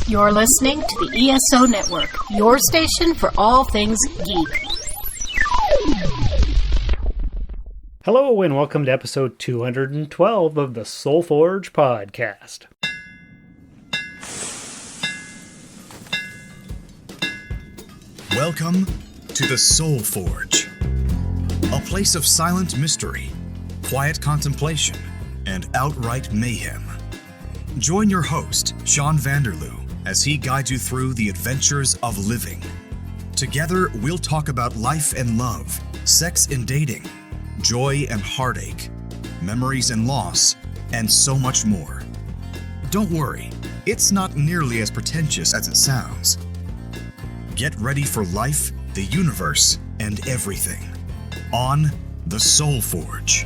You're listening to the ESO Network, your station for all things geek. Hello and welcome to episode 212 of the Soul Forge podcast. Welcome to the Soul Forge, a place of silent mystery, quiet contemplation, and outright mayhem. Join your host, Sean Vanderloo, as he guides you through the adventures of living. Together, we'll talk about life and love, sex and dating, joy and heartache, memories and loss, and so much more. Don't worry, it's not nearly as pretentious as it sounds. Get ready for life, the universe, and everything on the Soul Forge.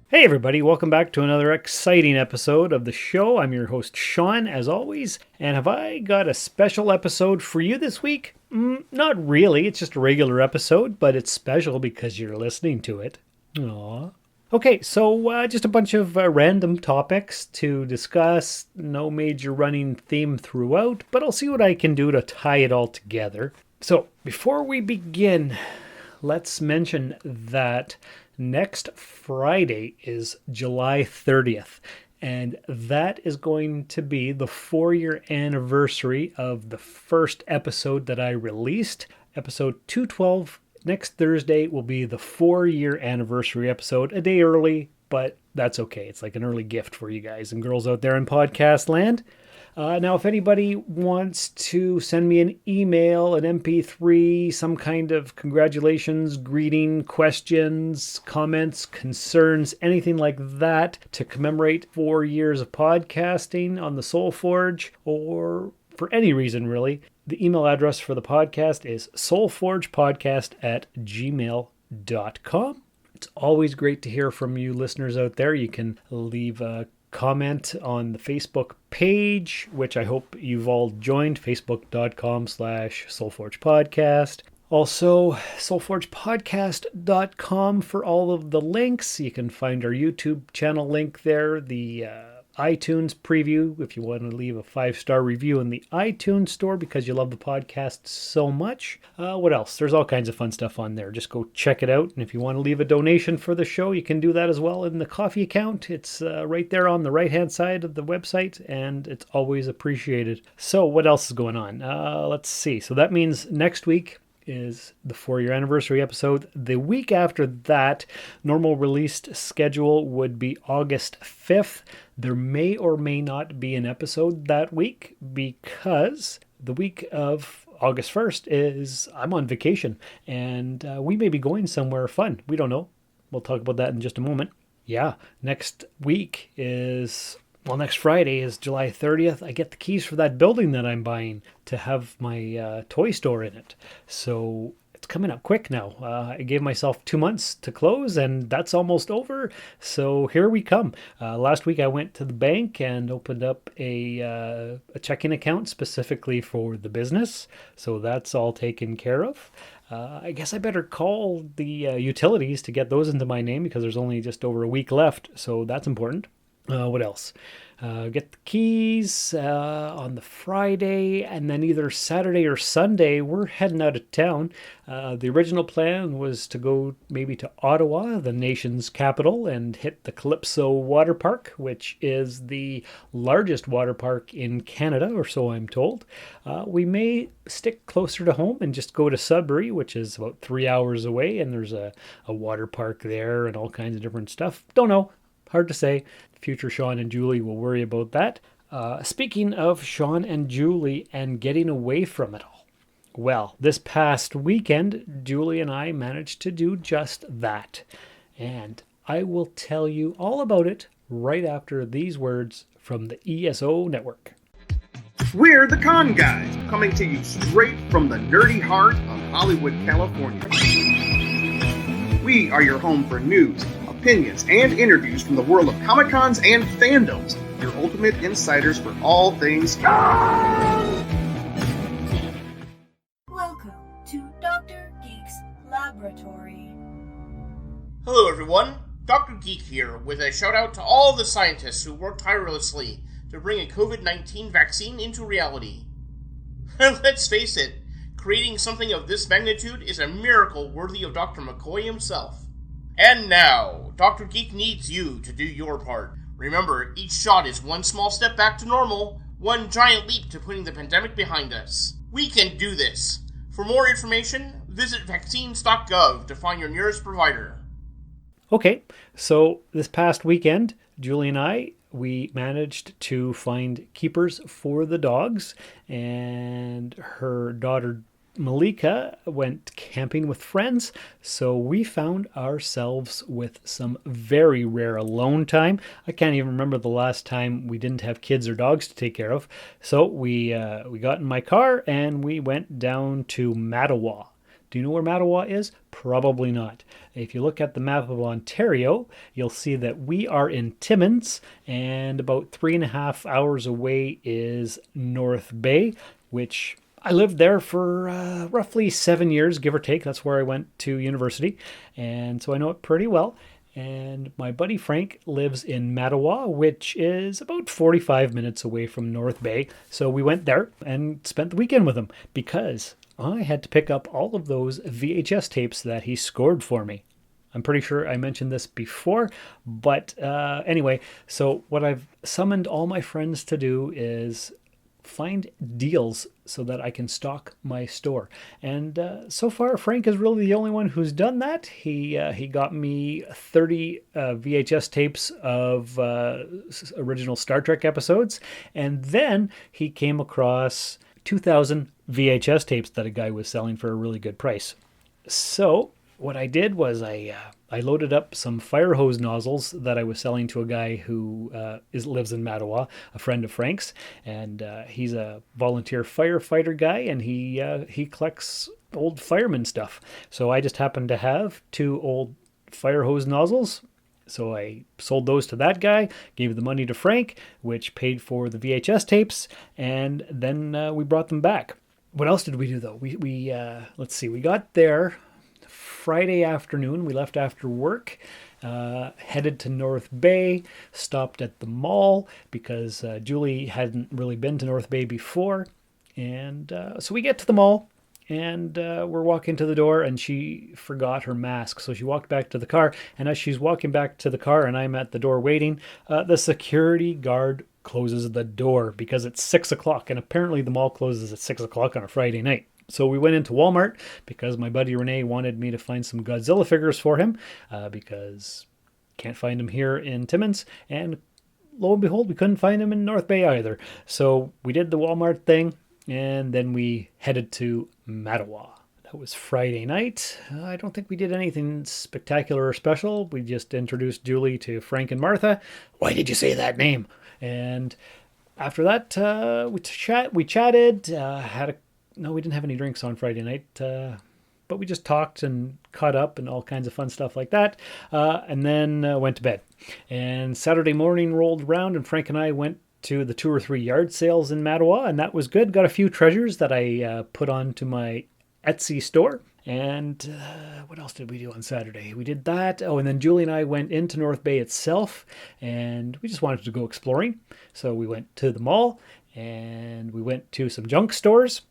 Hey everybody, welcome back to another exciting episode of the show. I'm your host Sean, as always, and have I got a special episode for you this week? Not really, it's just a regular episode, but it's special because you're listening to it. Aww. Okay, so just a bunch of random topics to discuss, no major running theme throughout, but I'll see what I can do to tie it all together. So, before we begin, let's mention that next Friday is July 30th, and that is going to be the 4-year anniversary of the first episode that I released. Episode 212 next Thursday will be the 4-year anniversary episode, a day early, but that's okay. It's like an early gift for you guys and girls out there in podcast land. Now, if anybody wants to send me an email, an MP3, some kind of congratulations, greeting, questions, comments, concerns, anything like that to commemorate 4 years of podcasting on the Soul Forge, or for any reason really, the email address for the podcast is soulforgepodcast@gmail.com. It's always great to hear from you listeners out there. You can leave a comment on the Facebook page, which I hope you've all joined, facebook.com/soulforgepodcast. Also, soulforgepodcast.com for all of the links. You can find our YouTube channel link there, the iTunes preview if you want to leave a 5-star review in the iTunes store because you love the podcast so much. What else? There's all kinds of fun stuff on there. Just go check it out. And if you want to leave a donation for the show, you can do that as well in the coffee account. It's right there on the right-hand side of the website, and it's always appreciated. So what else is going on? Let's see. So that means next week is the 4-year anniversary episode. The week after that, normal released schedule would be August 5th. There may or may not be an episode that week because the week of August 1st is I'm on vacation and we may be going somewhere fun. We don't know. We'll talk about that in just a moment. Yeah, next week is... Well, next Friday is July 30th. I get the keys for that building that I'm buying to have my toy store in it. So it's coming up quick now. I gave myself 2 months to close, and that's almost over. So here we come. Last week I went to the bank and opened up a checking account specifically for the business. So that's all taken care of. I guess I better call the utilities to get those into my name because there's only just over a week left. So that's important. What else? Get the keys on the Friday, and then either Saturday or Sunday, we're heading out of town. The original plan was to go maybe to Ottawa, the nation's capital, and hit the Calypso Water Park, which is the largest water park in Canada, or so I'm told. We may stick closer to home and just go to Sudbury, which is about 3 hours away, and there's a water park there and all kinds of different stuff. Don't know. Hard to say. Future Sean and Julie will worry about that. Speaking of Sean and Julie and getting away from it all. Well, this past weekend, Julie and I managed to do just that. And I will tell you all about it right after these words from the ESO Network. We're the Con Guys, coming to you straight from the nerdy heart of Hollywood, California. We are your home for news, opinions, and interviews from the world of Comic-Cons and fandoms, your ultimate insiders for all things territory. Hello everyone, Dr. Geek here with a shout out to all the scientists who worked tirelessly to bring a COVID-19 vaccine into reality. Let's face it, creating something of this magnitude is a miracle worthy of Dr. McCoy himself. And now, Dr. Geek needs you to do your part. Remember, each shot is one small step back to normal, one giant leap to putting the pandemic behind us. We can do this. For more information, visit vaccines.gov to find your nearest provider. Okay, so this past weekend, Julie and I, we managed to find keepers for the dogs, and her daughter Malika went camping with friends, so we found ourselves with some very rare alone time. I can't even remember the last time we didn't have kids or dogs to take care of. So we got in my car and we went down to Mattawa. Do you know where Mattawa is? Probably not. If you look at the map of Ontario, you'll see that we are in Timmins, and about 3.5 hours away is North Bay, which I lived there for roughly 7 years, give or take. That's where I went to university, and so I know it pretty well. And my buddy Frank lives in Mattawa, which is about 45 minutes away from North Bay. So we went there and spent the weekend with him because I had to pick up all of those VHS tapes that he scored for me. I'm pretty sure I mentioned this before, but anyway, so what I've summoned all my friends to do is find deals so that I can stock my store. And so far, Frank is really the only one who's done that. He got me 30 VHS tapes of original Star Trek episodes, and then he came across 2,000 VHS tapes that a guy was selling for a really good price. So what I did was I loaded up some fire hose nozzles that I was selling to a guy who lives in Mattawa, a friend of Frank's, and he's a volunteer firefighter guy, and he collects old fireman stuff. So I just happened to have 2 old fire hose nozzles. So I sold those to that guy, gave the money to Frank, which paid for the VHS tapes, and then we brought them back. What else did we do though? We let's see, we got there Friday afternoon. We left after work, headed to North Bay, stopped at the mall because Julie hadn't really been to North Bay before. And so we get to the mall and we're walking to the door and she forgot her mask. So she walked back to the car. And as she's walking back to the car and I'm at the door waiting, the security guard closes the door because it's 6 o'clock. And apparently the mall closes at 6 o'clock on a Friday night. So we went into Walmart because my buddy Renee wanted me to find some Godzilla figures for him because can't find them here in Timmins. And lo and behold, we couldn't find them in North Bay either. So we did the Walmart thing and then we headed to Mattawa. That was Friday night. I don't think we did anything spectacular or special. We just introduced Julie to Frank and Martha. Why did you say that name? And after that, we chatted, No, we didn't have any drinks on Friday night, but we just talked and caught up and all kinds of fun stuff like that, and then went to bed. And Saturday morning rolled around, and Frank and I went to the 2 or 3 yard sales in Mattawa, and that was good. Got a few treasures that I put onto my Etsy store. And what else did we do on Saturday? We did that. Oh, and then Julie and I went into North Bay itself, and we just wanted to go exploring. So we went to the mall, and we went to some junk stores.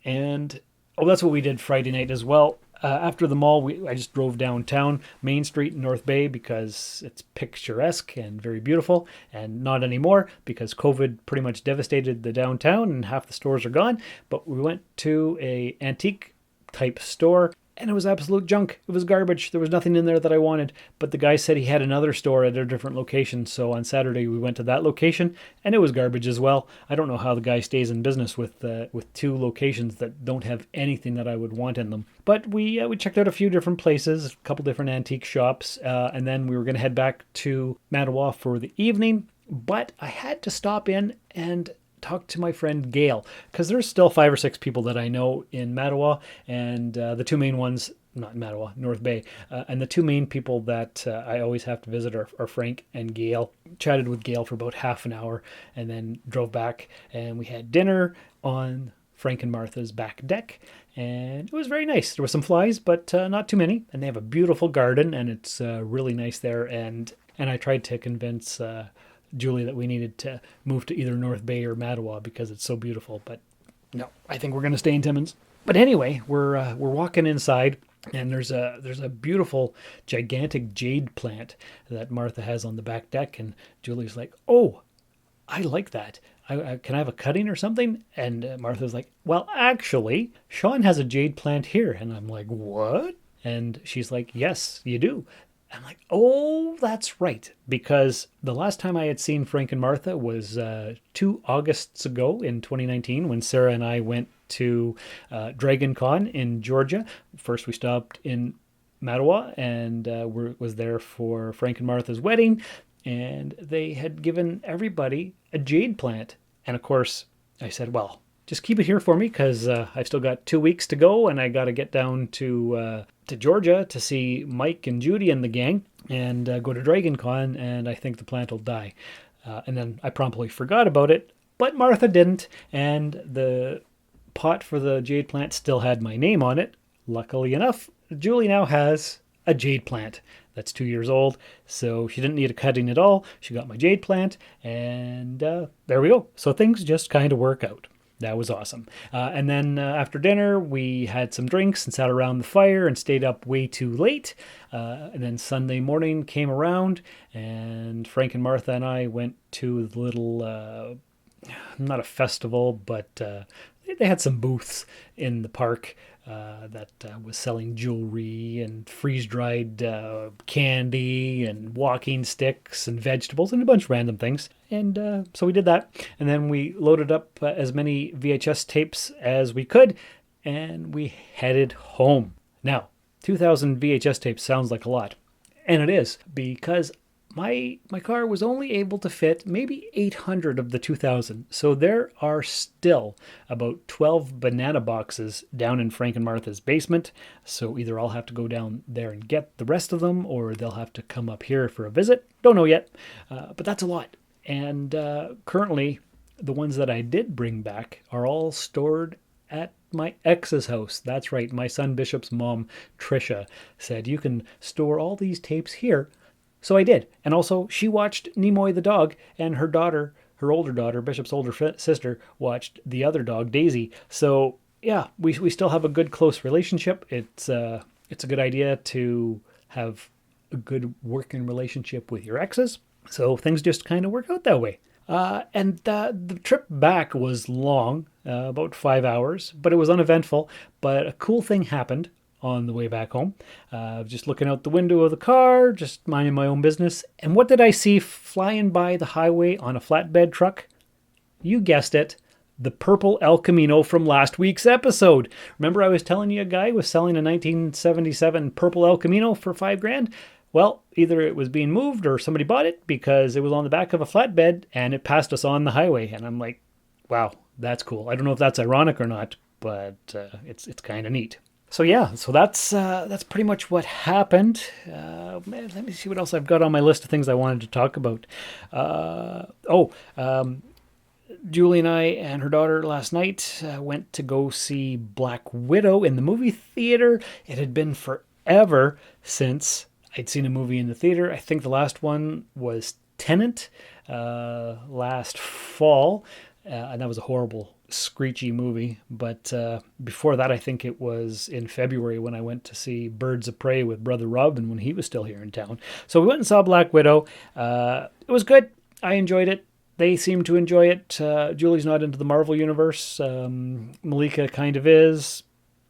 And that's what we did Friday night as well. After the mall, I just drove downtown Main Street in North Bay because it's picturesque and very beautiful, and not anymore because COVID pretty much devastated the downtown and half the stores are gone. But we went to a antique type store and it was absolute junk. It was garbage. There was nothing in there that I wanted. But the guy said he had another store at a different location. So on Saturday we went to that location and it was garbage as well. I don't know how the guy stays in business with 2 locations that don't have anything that I would want in them. But we checked out a few different places, a couple different antique shops, and then we were going to head back to Mattawa for the evening. But I had to stop in and talk to my friend Gail, because there's still 5 or 6 people that I know in Mattawa, and the 2 main ones, not Mattawa, North Bay, and the 2 main people that I always have to visit are Frank and Gail. Chatted with Gail for about half an hour and then drove back, and we had dinner on Frank and Martha's back deck, and it was very nice. There were some flies, but not too many, and they have a beautiful garden, and it's really nice there, and I tried to convince Julie that we needed to move to either North Bay or Mattawa because it's so beautiful, but no, I think we're going to stay in Timmins. But anyway, we're walking inside, and there's a beautiful, gigantic jade plant that Martha has on the back deck, and Julie's like, "Oh, I like that. Can I have a cutting or something?" And Martha's like, "Well, actually, Sean has a jade plant here." And I'm like, "What?" And she's like, "Yes, you do." I'm like, "Oh, that's right." Because the last time I had seen Frank and Martha was 2 Augusts ago in 2019 when Sarah and I went to Dragon Con in Georgia. First, we stopped in Mattawa and was there for Frank and Martha's wedding. And they had given everybody a jade plant. And of course, I said, "Well, just keep it here for me because I've still got 2 weeks to go and I got to get down to Georgia to see Mike and Judy and the gang and go to Dragon Con, and I think the plant will die." And then I promptly forgot about it, but Martha didn't, and the pot for the jade plant still had my name on it. Luckily enough, Julie now has a jade plant that's 2 years old, so she didn't need a cutting at all. She got my jade plant, and there we go. So things just kind of work out. That was awesome. And then after dinner, we had some drinks and sat around the fire and stayed up way too late. And then Sunday morning came around, and Frank and Martha and I went to the little, not a festival, but they had some booths in the park that was selling jewelry and freeze-dried candy and walking sticks and vegetables and a bunch of random things. And so we did that. And then we loaded up as many VHS tapes as we could, and we headed home. Now, 2,000 VHS tapes sounds like a lot. And it is, because my car was only able to fit maybe 800 of the 2,000. So there are still about 12 banana boxes down in Frank and Martha's basement. So either I'll have to go down there and get the rest of them, or they'll have to come up here for a visit. Don't know yet, but that's a lot. And currently, the ones that I did bring back are all stored at my ex's house. That's right. My son Bishop's mom, Trisha, said, "You can store all these tapes here." So I did. And also, she watched Nimoy the dog, and her daughter, her older daughter, Bishop's older sister, watched the other dog, Daisy. So yeah, we still have a good, close relationship. It's a good idea to have a good working relationship with your exes. So things just kind of work out that way. And the trip back was long, about 5 hours, but it was uneventful. But a cool thing happened on the way back home. Just looking out the window of the car, just minding my own business. And what did I see flying by the highway on a flatbed truck? You guessed it. The purple El Camino from last week's episode. Remember I was telling you a guy was selling a 1977 purple El Camino for $5,000? Well, either it was being moved or somebody bought it because it was on the back of a flatbed and it passed us on the highway. And I'm like, wow, that's cool. I don't know if that's ironic or not, but it's kind of neat. So yeah, so that's pretty much what happened. Let me see what else I've got on my list of things I wanted to talk about. Julie and I and her daughter last night went to go see Black Widow in the movie theater. It had been forever since I'd seen a movie in the theater. I think the last one was Tenet last fall, and that was a horrible, screechy movie. But before that, I think it was in February when I went to see Birds of Prey with Brother Robin when he was still here in town. So we went and saw Black Widow. It was good. I enjoyed it. They seem to enjoy it. Julie's not into the Marvel universe. Malika kind of is,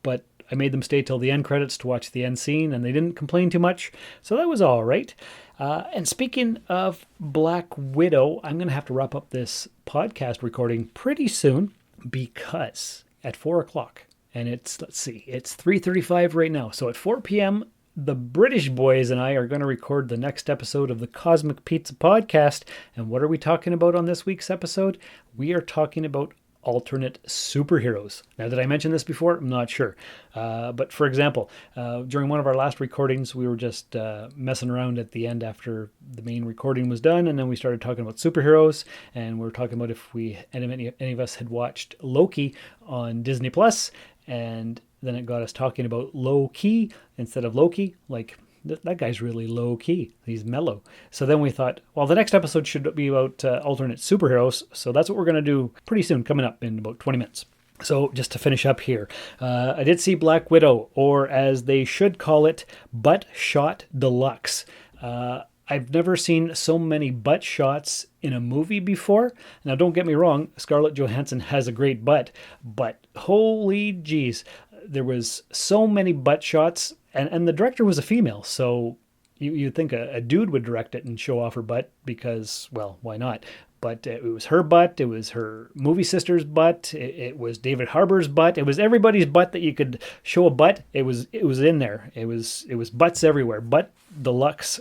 but I made them stay till the end credits to watch the end scene, and they didn't complain too much. So that was all right. And speaking of Black Widow, I'm going to have to wrap up this podcast recording pretty soon because at 4 o'clock, and it's 3:35 right now. So at 4 p.m., the British boys and I are going to record the next episode of the Cosmic Pizza Podcast. And what are we talking about on this week's episode? We are talking about alternate superheroes. Now, did I mention this before? I'm not sure. But for example, during one of our last recordings, we were just messing around at the end after the main recording was done, and then we started talking about superheroes, and we were talking about if any of us had watched Loki on Disney Plus, and then it got us talking about low key instead of Loki, like that guy's really low key. He's mellow. So then we thought, well, the next episode should be about alternate superheroes. So that's what we're going to do pretty soon, coming up in about 20 minutes. So just to finish up here, I did see Black Widow, or as they should call it, Butt Shot Deluxe. I've never seen so many butt shots in a movie before. Now, don't get me wrong, Scarlett Johansson has a great butt, but holy geez, there was so many butt shots, and the director was a female, so you'd think a dude would direct it and show off her butt because, well, why not? But it was her butt, it was her movie sister's butt, it was David Harbour's butt, it was everybody's butt that you could show a butt. It was in there. It was butts everywhere. Butt Deluxe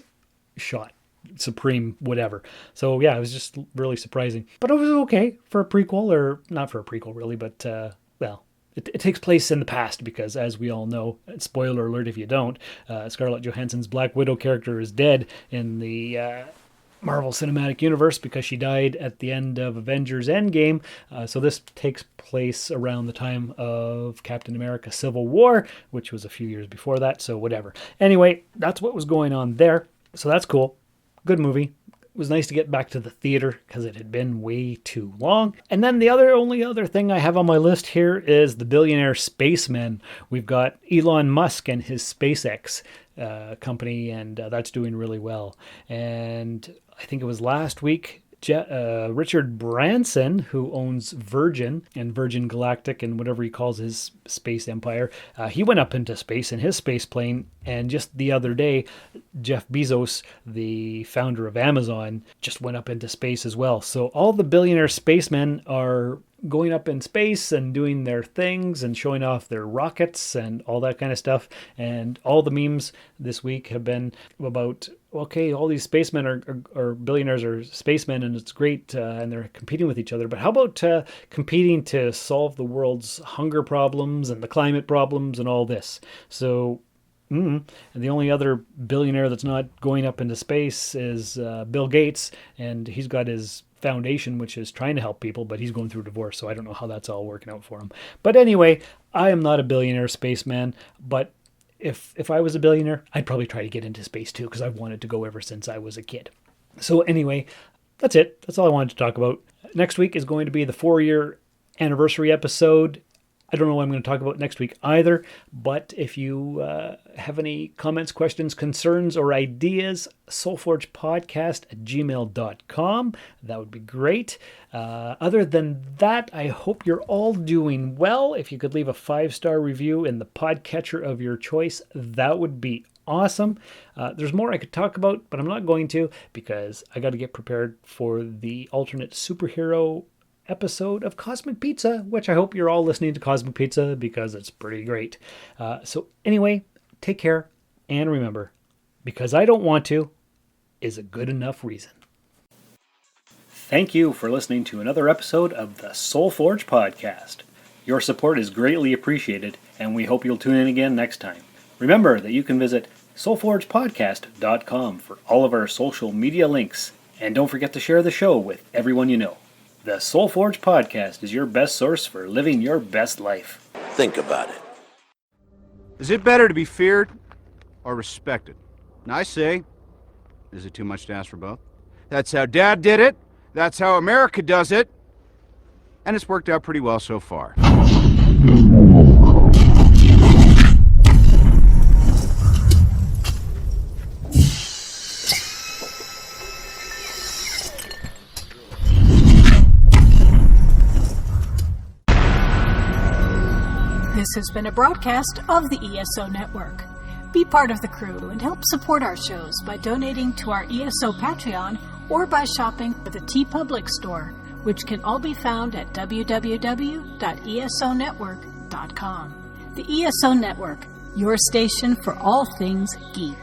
shot. Supreme whatever. So yeah, it was just really surprising. But it was okay for a prequel, or not for a prequel really, but well, it takes place in the past because, as we all know, spoiler alert if you don't, Scarlett Johansson's Black Widow character is dead in the Marvel Cinematic Universe because she died at the end of Avengers Endgame. So this takes place around the time of Captain America Civil War, which was a few years before that, so whatever. Anyway, that's what was going on there. So that's cool. Good movie. It was nice to get back to the theater because it had been way too long. And then the only other thing I have on my list here is the billionaire spacemen. We've got Elon Musk and his SpaceX company, and that's doing really well. And I think it was last week, Richard Branson, who owns Virgin and Virgin Galactic and whatever he calls his space empire, he went up into space in his space plane. And just the other day, Jeff Bezos, the founder of Amazon, just went up into space as well. So all the billionaire spacemen are going up in space and doing their things and showing off their rockets and all that kind of stuff. And all the memes this week have been about, okay, all these spacemen are billionaires or spacemen, and it's great, and they're competing with each other. But how about competing to solve the world's hunger problems and the climate problems and all this? So, and the only other billionaire that's not going up into space is Bill Gates, and he's got his foundation, which is trying to help people, but he's going through divorce, so I don't know how that's all working out for him. But anyway, I am not a billionaire spaceman, but if I was a billionaire, I'd probably try to get into space too, because I've wanted to go ever since I was a kid. So anyway, that's it. That's all I wanted to talk about. Next week is going to be the 4-year anniversary episode. I don't know what I'm going to talk about next week either, but if you have any comments, questions, concerns, or ideas, soulforgepodcast@gmail.com. That would be great. Other than that, I hope you're all doing well. If you could leave a 5-star review in the podcatcher of your choice, that would be awesome. There's more I could talk about, but I'm not going to because I got to get prepared for the alternate superhero episode of Cosmic Pizza, which I hope you're all listening to Cosmic Pizza because it's pretty great. So anyway, take care, and remember, because I don't want to is a good enough reason. Thank you for listening to another episode of the Soul Forge Podcast. Your support is greatly appreciated, and we hope you'll tune in again next time. Remember that you can visit soulforgepodcast.com for all of our social media links, and don't forget to share the show with everyone you know. The Soul Forge Podcast is your best source for living your best life. Think about it. Is it better to be feared or respected? And I say, is it too much to ask for both? That's how Dad did it. That's how America does it. And it's worked out pretty well so far. This has been a broadcast of the ESO Network. Be part of the crew and help support our shows by donating to our ESO Patreon or by shopping at the TeePublic store, which can all be found at www.esonetwork.com. The ESO Network, your station for all things geek.